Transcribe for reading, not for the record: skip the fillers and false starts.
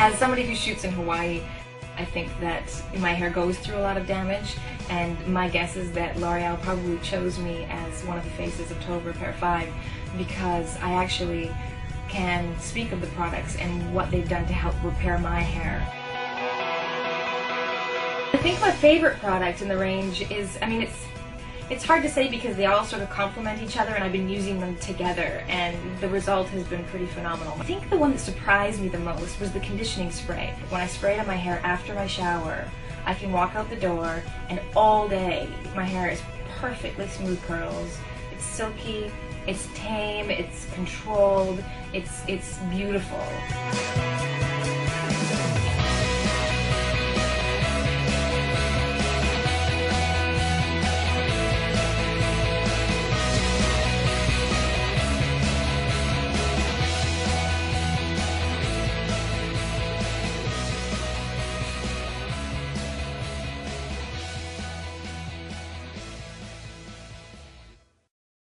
As somebody who shoots in Hawaii, I think that my hair goes through a lot of damage, and my guess is that L'Oreal probably chose me as one of the faces of Total Repair 5 because I actually can speak of the products and what they've done to help repair my hair. I think my favorite product in the range is, it's hard to say because they all sort of complement each other, and I've been using them together, and the result has been pretty phenomenal. I think the one that surprised me the most was the conditioning spray. When I spray it on my hair after my shower, I can walk out the door, and all day my hair is perfectly smooth curls. It's silky, it's tame, it's controlled, it's beautiful.